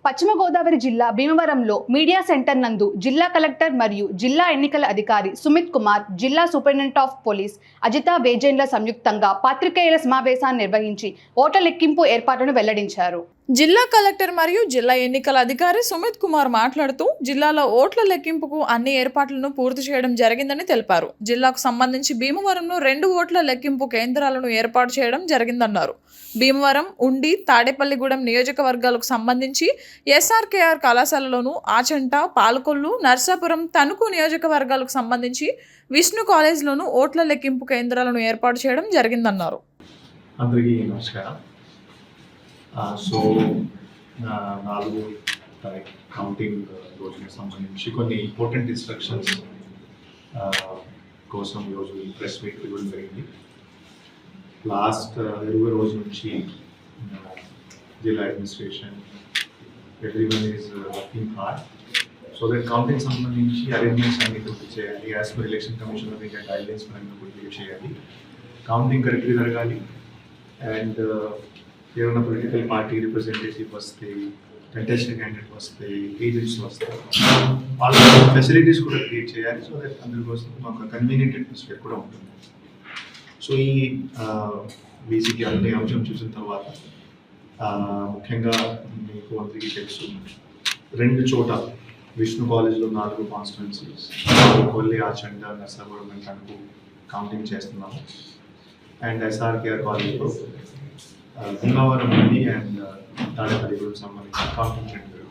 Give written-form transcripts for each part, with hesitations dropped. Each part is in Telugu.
పశ్చిమ గోదావరి జిల్లా భీమవరంలో మీడియా సెంటర్ నందు జిల్లా కలెక్టర్ మరియు జిల్లా ఎన్నికల అధికారి సుమిత్ కుమార్, జిల్లా సూపరింటెండెంట్ ఆఫ్ పోలీస్ అజితా వేజేండ్ల సంయుక్తంగా పాత్రికేయుల సమావేశాన్ని నిర్వహించి ఓట్ల లెక్కింపు ఏర్పాట్లను వెల్లడించారు. జిల్లా కలెక్టర్ మరియు జిల్లా ఎన్నికల అధికారి సుమిత్ కుమార్ మాట్లాడుతూ జిల్లాలో ఓట్ల లెక్కింపుకు అన్ని ఏర్పాట్లను పూర్తి చేయడం జరిగిందని తెలిపారు. జిల్లాకు సంబంధించి భీమవరంలో 2 ఓట్ల లెక్కింపు కేంద్రాలను ఏర్పాటు చేయడం జరిగిందన్నారు. భీమవరం, ఉండి, తాడేపల్లిగూడెం నియోజకవర్గాలకు సంబంధించి ఎస్ఆర్కేఆర్ కళాశాలలోను, ఆచంట, పాలకొల్లు, నర్సాపురం, తణుకు నియోజకవర్గాలకు సంబంధించి విష్ణు కాలేజ్లోను ఓట్ల లెక్కింపు కేంద్రాలను ఏర్పాటు చేయడం జరిగిందన్నారు. అందరికీ నమస్కారం. సో 4 కౌంటింగ్ రోజుకి సంబంధించి కొన్ని ఇంపార్టెంట్ ఇన్స్ట్రక్షన్స్ కోసం ఈరోజు ప్రెస్ మీట్ ఇవ్వడం జరిగింది. లాస్ట్ 20 రోజుల నుంచి జిల్లా administration everyone is working hard so that counting సంబంధించి అరేంజ్మెంట్స్ అన్ని పూర్తి చేయాలి. As per election commission of India guidelines అన్ని పూర్తి చేయాలి. కౌంటింగ్ కరెక్ట్గా జరగాలి. అండ్ ఏమైనా పొలిటికల్ పార్టీ రిప్రజెంటేటివ్ వస్తే, కంటెస్టెడ్ క్యాండిడేట్ వస్తే, ఏజెంట్స్ వస్తే వాళ్ళ ఫెసిలిటీస్ కూడా క్రియేట్ చేయాలి. సో దట్ అందుకోసం ఒక కన్వీనియంట్ అట్మాస్ఫియర్ కూడా ఉంటుంది. సో ఈ బేసిక్ అన్ని అంశం చూసిన తర్వాత ముఖ్యంగా మీకు అందరికీ తెలుసు 2 చోట విష్ణు కాలేజ్లో 4 constituencies, Kolli, Achanta, Narsapuram and Tanuku counting చేస్తున్నాము. అండ్ ఎస్ఆర్కేఆర్ కాలేజ్లో భీమవరం ఉంది అండ్ తాడేపల్లిగూడెం సంబంధించి కౌంటింగ్ సెంటర్.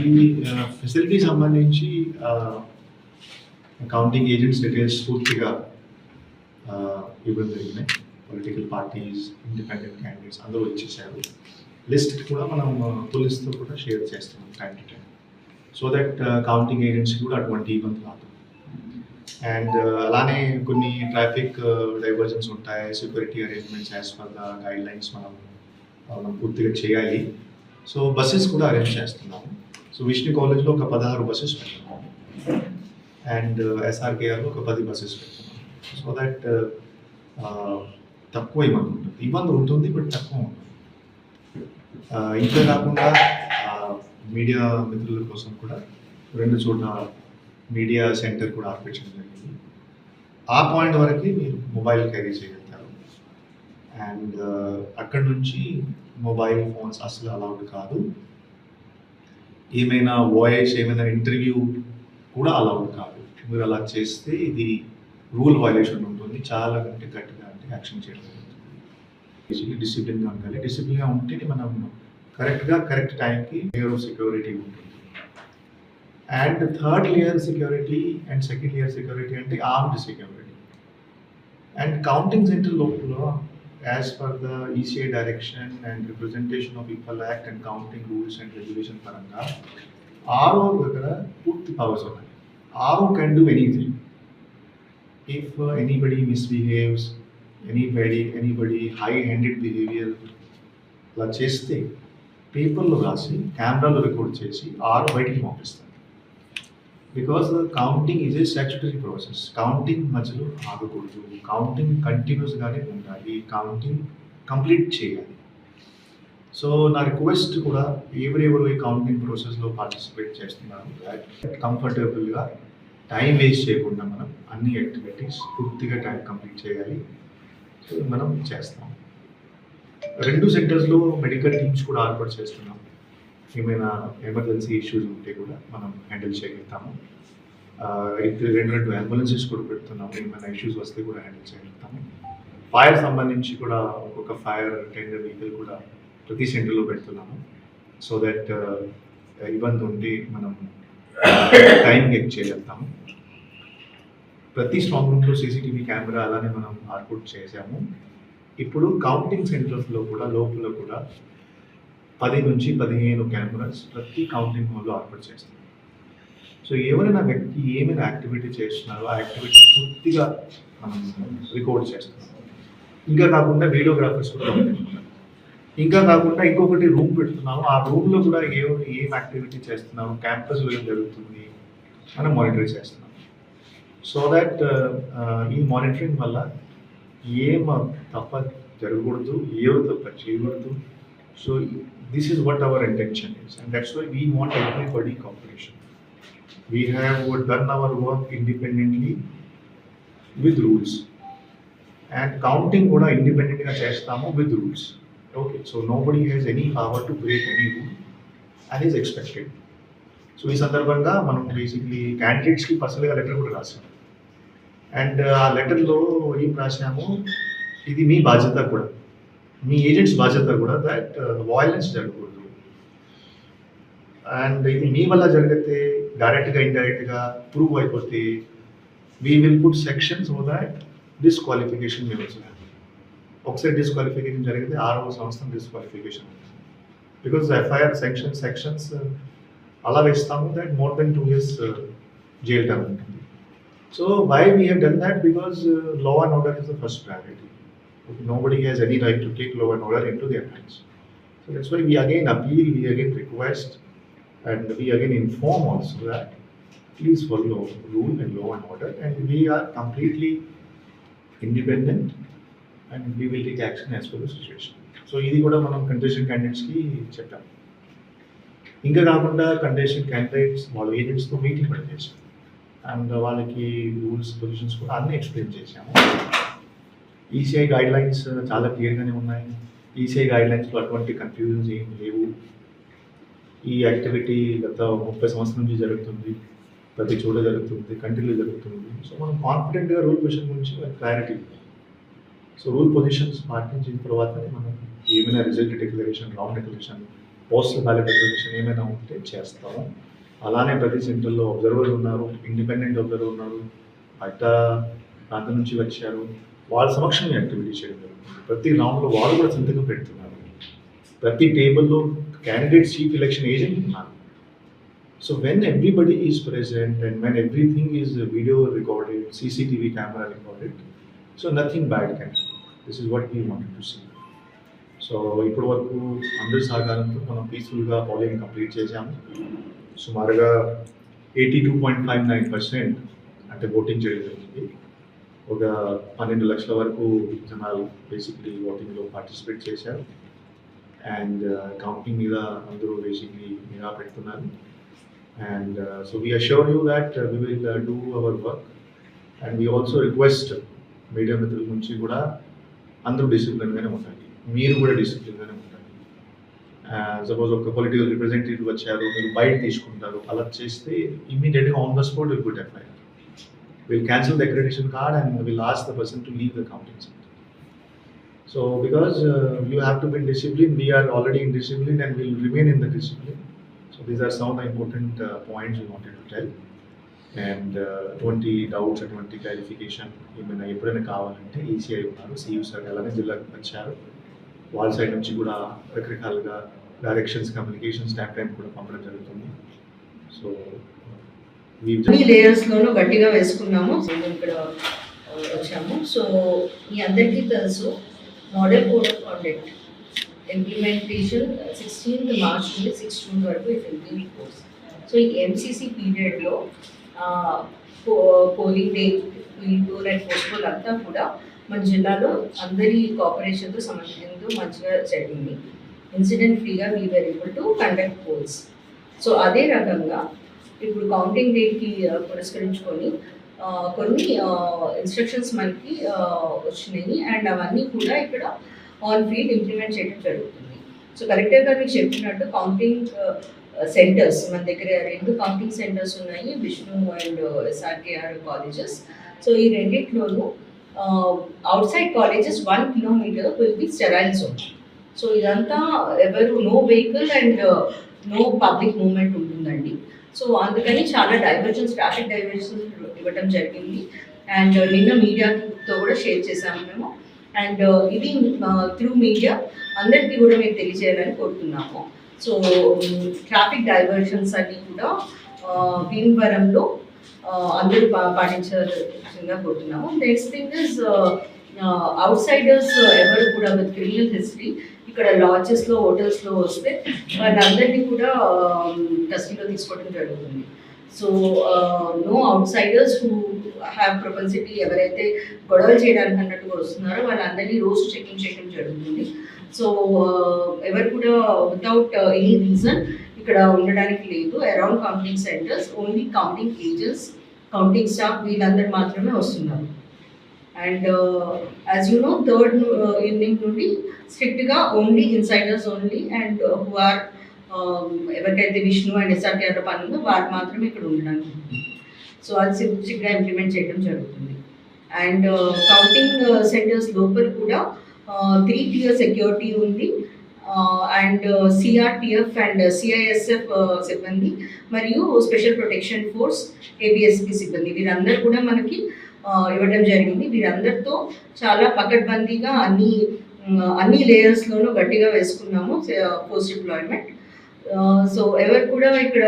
ఈ ఫెసిలిటీ సంబంధించి కౌంటింగ్ ఏజెంట్స్ డీటెయిల్స్ పూర్తిగా ఇవ్వడం జరిగినాయి. పొలిటికల్ పార్టీస్, ఇండిపెండెంట్ క్యాండిడేట్స్ అందరూ ఇచ్చేసారు. లిస్ట్ కూడా మనం పోలీస్తో కూడా షేర్ చేస్తున్నాం time to time so that counting agents కూడా అటువంటి ఇబ్బంది రాదు. అండ్ అలానే కొన్ని ట్రాఫిక్ డైవర్జన్స్ ఉంటాయి, security arrangements as per the guide lines మనం పూర్తిగా చేయాలి. సో బస్సెస్ కూడా అరేంజ్ చేస్తున్నాము. సో విష్ణు కాలేజ్లో ఒక 16 బస్సెస్ పెడుతున్నాము అండ్ ఎస్ఆర్కేఆర్లో ఒక 10 బస్సెస్ పెడుతున్నాము. సో దట్ తక్కువ ఇబ్బంది ఉంటుంది బట్ తక్కువ ఉంటుంది. ఇంతే కాకుండా మీడియా మిత్రుల కోసం కూడా 2 చోట్ల మీడియా సెంటర్ కూడా ఆపరేట్ చేయడం జరిగింది. ఆ పాయింట్ వరకు మీరు మొబైల్ క్యారీ చేయగలుగుతారు. అండ్ అక్కడ నుంచి మొబైల్ ఫోన్స్ అసలు అలౌడ్ కాదు. ఏమైనా వాయిస్, ఏమైనా ఇంటర్వ్యూ కూడా అలౌడ్ కాదు. మీరు అలా చేస్తే ఇది రూల్ వైలేషన్ ఉంటుంది. చాలా గట్టిగా యాక్షన్ చేయడం జరుగుతుంది. డిసిప్లిన్గా ఉండాలి. డిసిప్లిన్గా ఉంటేనే మనం కరెక్ట్ టైంకి లేయర్ ఆఫ్ సెక్యూరిటీ ఉంటుంది. And 3rd layer security and 2nd layer security అంటే armed security. And counting centre లోపల as per the ECI direction and representation of people act and counting rules and regulation పరంగా ఆర్ఓ దగ్గర పూర్తి పవర్స్ ఉన్నాయి. RO can do anything. If anybody misbehaves, anybody high handed behaviour అలా చేస్తే పేపర్లో రాసి కెమెరాలో రికార్డ్ చేసి ఆర్ఓ బయటికి పంపిస్తారు. Because counting is a statutory process. Counting మధ్యలో ఆగకూడదు. కౌంటింగ్ కంటిన్యూస్గానే ఉండాలి. కౌంటింగ్ కంప్లీట్ చేయాలి. సో నా రిక్వెస్ట్ కూడా ఎవరెవరు ఈ కౌంటింగ్ ప్రాసెస్లో పార్టిసిపేట్ చేస్తున్నారు కంఫర్టబుల్గా టైం వేస్ట్ చేయకుండా మనం అన్ని యాక్టివిటీస్ పూర్తిగా టైం కంప్లీట్ చేయాలి. సో మనం చేస్తాం. 2 సెంటర్స్లో మెడికల్ టీమ్స్ కూడా ఏర్పాటు చేస్తున్నాం. ఏమైనా ఎమర్జెన్సీ ఇష్యూస్ ఉంటే కూడా మనం హ్యాండిల్ చేయగలుగుతాము. 2 అంబులెన్సెస్ కూడా పెడుతున్నాము. ఏమైనా ఇష్యూస్ వస్తే కూడా హ్యాండిల్ చేయగలుగుతాము. ఫైర్ సంబంధించి కూడా ఒక్కొక్క ఫైర్ టెండర్ వెహికల్ కూడా ప్రతి సెంటర్లో పెడుతున్నాము. సో దట్ ఇబ్బంది ఉంటే మనం టైం గెట్ చేయగలుగుతాము. ప్రతి స్ట్రాంగ్ రూమ్లో సీసీటీవీ కెమెరా అలానే మనం ఏర్పాటు చేసాము. ఇప్పుడు కౌంటింగ్ సెంటర్స్లో కూడా లోపల కూడా 10 నుంచి 15 కెమెరాస్ ప్రతి కౌంటింగ్ హాల్లో ఏర్పాటు చేస్తాం. సో ఎవరైనా వ్యక్తి ఏమైనా యాక్టివిటీ చేస్తున్నారో ఆ యాక్టివిటీ పూర్తిగా మనం రికార్డ్ చేస్తున్నాం. ఇంకా కాకుండా వీడియోగ్రాఫర్స్ కూడా పెడుతున్నాం. ఇంకా కాకుండా ఇంకొకటి రూమ్ పెడుతున్నాము. ఆ రూమ్లో కూడా ఏం యాక్టివిటీ చేస్తున్నాము, క్యాంపస్లో ఏం జరుగుతుంది మనం మానిటర్ చేస్తున్నాం. సో దట్ ఈ మానిటరింగ్ వల్ల ఏం తప్ప జరగకూడదు, ఎవరు తప్ప చేయకూడదు. So this is what our intention is, and that's why we want everybody cooperation. We have done our work independently with rules, and counting కూడా independent గా చేస్తాము with rules. Okay, so nobody has any power to break any rule and is expected. So ఈ సందర్భంగా మనం బేసిక్లీ క్యాండిడేట్స్కి పర్సనల్గా లెటర్ కూడా రాసాం, అండ్ ఆ లెటర్లో ఏం రాసాము, ఇది మీ బాధ్యత కూడా, మీ ఏజెంట్స్ బాధ్యత కూడా, దట్ వయలెన్స్ జరగకూడదు, అండ్ ఇది మీ వల్ల జరిగితే డైరెక్ట్గా ఇండైరెక్ట్గా ప్రూవ్ అయిపోతే we will put section so that disqualification మేము వచ్చాము. ఒకసారి డిస్క్వాలిఫికేషన్ జరిగితే 6వ సంవత్సరం డిస్క్వాలిఫికేషన్ ఉంటుంది, బికాజ్ ఎఫ్ఐఆర్ సెక్షన్స్ అలా వేస్తాము that more than 2 years jail term ఉంటుంది. So why we have done that, because law and order is the first priority. Nobody has any right to take law and order into their hands. So that's why we again appeal, we again request, and we again inform also that please follow rule and law and order, and we are completely independent and we will take action as per the situation. So ఇది కూడా మనం కంటెస్టెడ్ క్యాండిడేట్స్కి చెప్పాం. ఇంకా కాకుండా కంటెస్టెడ్ క్యాండిడేట్స్ వాళ్ళ ఏజెంట్స్తో మీటింగ్ కూడా చేసాం, అండ్ వాళ్ళకి రూల్స్ పొజిషన్స్ కూడా అన్నీ ఎక్స్ప్లెయిన్ చేశాము. ఈసీఐ గైడ్ లైన్స్ చాలా క్లియర్గానే ఉన్నాయి. ఈసీఐ గైడ్ లైన్స్లో అటువంటి కన్ఫ్యూజన్స్ ఏం లేవు. ఈ యాక్టివిటీ గత 30 సంవత్సరాల నుంచి జరుగుతుంది, ప్రతి చోట జరుగుతుంది, కంట్రీలో జరుగుతుంది. సో మనం కాన్ఫిడెంట్గా రూల్ పొజిషన్ గురించి క్లారిటీ ఉంది. సో రూల్ పొజిషన్స్ పాటించిన తర్వాతనే మనం ఏమైనా result declaration, round declaration, postal ballot declaration ఏమైనా ఉంటే చేస్తాము. అలానే ప్రతి సెంటర్లో అబ్జర్వర్ ఉన్నారు, ఇండిపెండెంట్ అబ్జర్వర్ ఉన్నారు, బయట ప్రాంతం నుంచి వచ్చారు, వాళ్ళ సమక్షంలో యాక్టివిటీ చేయడం జరుగుతుంది. ప్రతి రౌండ్లో వాళ్ళు కూడా సంతకం పెడుతున్నారు. ప్రతి టేబుల్లో క్యాండిడేట్ చీఫ్ ఎలక్షన్ ఏజెంట్ ఉన్నారు. So when everybody is present and when everything is video recorded, CCTV camera recorded, so nothing bad can happen. This is what we wanted to see. So ఇప్పటి వరకు అందరి సహకారంతో మనం పీస్ఫుల్గా పోలింగ్ కంప్లీట్ చేశాము. సుమారుగా 82.59% అంటే ఓటింగ్ చేయడం జరిగింది. ఒక 12 లక్షల వరకు జనాలు బేసిక్లీ ఓటింగ్లో పార్టిసిపేట్ చేశారు, అండ్ కౌంటింగ్ మీద అందరూ బేసిక్లీ నిఘా పెడుతున్నారు. And so we assure you that we will do our work, and we also request media మిత్రుల నుంచి కూడా అందరూ డిసిప్లిన్గానే ఉండాలి, మీరు కూడా డిసిప్లిన్గానే ఉండాలి. సపోజ్ ఒక పొలిటికల్ రిప్రజెంటేటివ్ వచ్చారు, మీరు బయట తీసుకుంటారు, అలా చేస్తే ఇమ్మీడియట్గా on the spot will put FIR. We'll cancel the accreditation card and we'll ask the person to leave the counting center. So because you have to be disciplined, we are already in discipline and we'll remain in the discipline. So these are some of the important points we wanted to tell. And 20 doubts and 20 clarification, ఏమైనా ఎప్పుడైనా కావాలంటే ఈసీఐ ఉన్నారు, సియూ సార్ అలానే జిల్లాకు వచ్చారు, వాళ్ళ సైడ్ నుంచి కూడా రకరకాలుగా డైరెక్షన్స్, కమ్యూనికేషన్, స్టాంప్ టైం కూడా పంపడం జరుగుతుంది. సో అన్ని లేయర్స్లోనూ గట్టిగా వేసుకున్నాము. ఇక్కడ వచ్చాము. సో మీ అందరికీ తెలుసు model code of conduct implementation 16th March నుండి 6 June వరకు ఇది ఇంప్లిమెంట్ కోర్స్. సో ఈ ఎంసీసీ పీరియడ్లో polling day, field tour and postal అంతా కూడా మన జిల్లాలో అందరి కోఆపరేషన్తో సమన్వయంతో మంచిగా జరిగింది. ఇన్సిడెంట్ ఫ్రీగా we were able to conduct polls. So అదే రకంగా ఇప్పుడు కౌంటింగ్ డేట్కి పురస్కరించుకొని కొన్ని ఇన్స్ట్రక్షన్స్ మనకి వచ్చినాయి, అండ్ అవన్నీ కూడా ఇక్కడ ఆన్ ఫీల్డ్ ఇంప్లిమెంట్ చేయడం జరుగుతుంది. సో కలెక్టర్ గారు మీకు చెప్పినట్టు కౌంటింగ్ సెంటర్స్ మన దగ్గర 2 కౌంటింగ్ సెంటర్స్ ఉన్నాయి, Vishnu and SRKR colleges. So ఈ రెండిట్లోనూ outside colleges 1 kilometer will be sterile zone. So ఇదంతా ఎవరు no vehicle and no public movement ఉంటుందండి. సో అందుకని చాలా డైవర్జన్స్, ట్రాఫిక్ డైవర్జన్స్ ఇవ్వటం జరిగింది. అండ్ నిన్న మీడియాతో కూడా షేర్ చేశాము మేము. అండ్ ఇది త్రూ మీడియా అందరికీ కూడా మేము తెలియజేయాలని కోరుతున్నాము. సో ట్రాఫిక్ డైవర్షన్స్ అన్నీ కూడా భీమవరంలో అందరూ పాటించాల్సిందిగా కోరుతున్నాము. Next thing is out Zydus ఎవరు కూడా విత్ క్రిమినల్ హిస్టరీ ఇక్కడ లాడ్జెస్లో, హోటల్స్లో వస్తే వాళ్ళందరినీ కూడా కస్టడీలో తీసుకోవడం జరుగుతుంది. So no outsiders who have propensity, ఎవరైతే గొడవలు చేయడానికి అన్నట్టుగా వస్తున్నారో వాళ్ళందరినీ రోజు చెకింగ్ చేయడం జరుగుతుంది. సో ఎవరు కూడా వితౌట్ ఎనీ రీజన్ ఇక్కడ ఉండడానికి లేదు. Around counting centers only counting agents, counting staff వీళ్ళందరూ మాత్రమే వస్తున్నారు. And as you know, third evening నుండి స్ట్రిక్ట్గా only insiders only and who are ఎవరికైతే విష్ణు అండ్ ఎస్ఆర్టీఆర్లో పని ఉందో వారు మాత్రమే ఇక్కడ ఉండడానికి. సో అది స్ట్రిక్ట్గా ఇంప్లిమెంట్ చేయడం జరుగుతుంది. అండ్ కౌంటింగ్ సెంటర్స్ లోపల కూడా 3 tier సెక్యూరిటీ ఉంది. అండ్ సిఆర్పిఎఫ్ అండ్ సిఐఎస్ఎఫ్ సిబ్బంది మరియు స్పెషల్ ప్రొటెక్షన్ ఫోర్స్ ఏబిఎస్పి సిబ్బంది వీరందరూ కూడా మనకి ఇవ్వడం జరిగింది. వీరందరితో చాలా పకడ్బందీగా అన్ని లేయర్స్లోనూ గట్టిగా వేసుకున్నాము పోస్ట్ డిప్లాయ్మెంట్. సో ఎవరు కూడా ఇక్కడ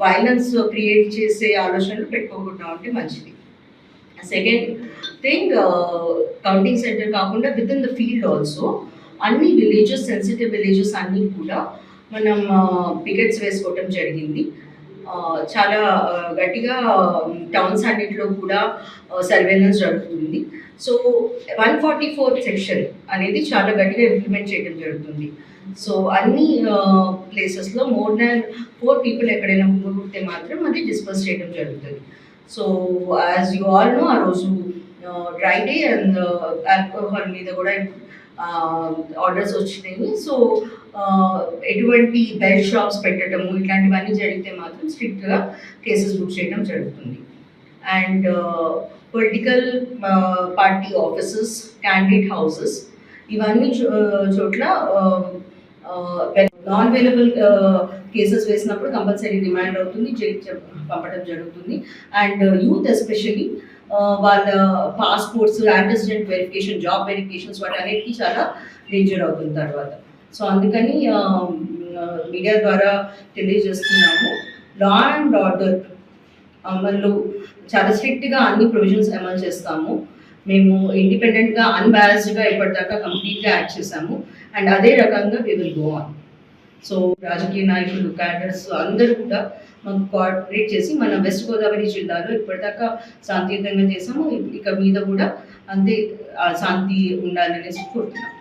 వైలెన్స్ క్రియేట్ చేసే ఆలోచనలు పెట్టుకోకుండా ఉంటే మంచిది. సెకండ్ థింగ్, కౌంటింగ్ సెంటర్ కాకుండా with in the field also అన్ని విలేజెస్, సెన్సిటివ్ విలేజెస్ అన్నీ కూడా మనం పికెట్స్ వేసుకోవటం జరిగింది. చాలా గట్టిగా టౌన్స్ అన్నింటిలో కూడా సర్వేలెన్స్ జరుగుతుంది. సో 144 సెక్షన్ అనేది చాలా గట్టిగా ఇంప్లిమెంట్ చేయడం జరుగుతుంది. సో అన్ని ప్లేసెస్లో మోర్ దాన్ 4 people ఎక్కడైనా గుర్తే మాత్రం అది డిస్పర్స్ చేయడం జరుగుతుంది. So as you all know, ఆ రోజు డ్రై డే అండ్ ఆల్కహాల్ మీద కూడా ఆర్డర్స్ వచ్చినాయి. సో ఎటువంటి బెడ్ షాప్స్ పెట్టడము ఇట్లాంటివన్నీ జరిగితే మాత్రం స్ట్రిక్ట్గా కేసెస్ బుక్ చేయడం జరుగుతుంది. And political party offices, candidate houses ఇవన్నీ చోట్ల నాన్ అవైలబుల్ కేసెస్ వేసినప్పుడు కంపల్సరీ రిమాండ్ అవుతుంది, జైలు పంపడం జరుగుతుంది. అండ్ యూత్ ఎస్పెషలీ వాళ్ళ పాస్పోర్ట్స్, యాంటెసిడెంట్ వెరిఫికేషన్, జాబ్ వెరిఫికేషన్స్ వాటన్నిటికీ చాలా డేంజర్ అవుతుంది తర్వాత. సో అందుకని మీడియా ద్వారా తెలియజేస్తున్నాము, లా అండ్ ఆర్డర్ అమలు చాలా స్ట్రిక్ట్గా అన్ని ప్రొవిజన్స్ అమలు చేస్తాము. మేము ఇండిపెండెంట్గా, అన్బయాస్డ్గా ఇప్పటిదాకా కంప్లీట్గా యాక్ట్ చేసాము. అండ్ అదే రకంగా we will go on. So రాజకీయ నాయకులు, క్యాడర్స్ అందరూ కూడా మాకు కోఆపరేట్ చేసి మన వెస్ట్ గోదావరి జిల్లాలో ఇప్పటిదాకా శాంతియుతంగా చేసాము. ఇక మీద కూడా అంతే శాంతి ఉండాలనేసి కోరుతున్నాం.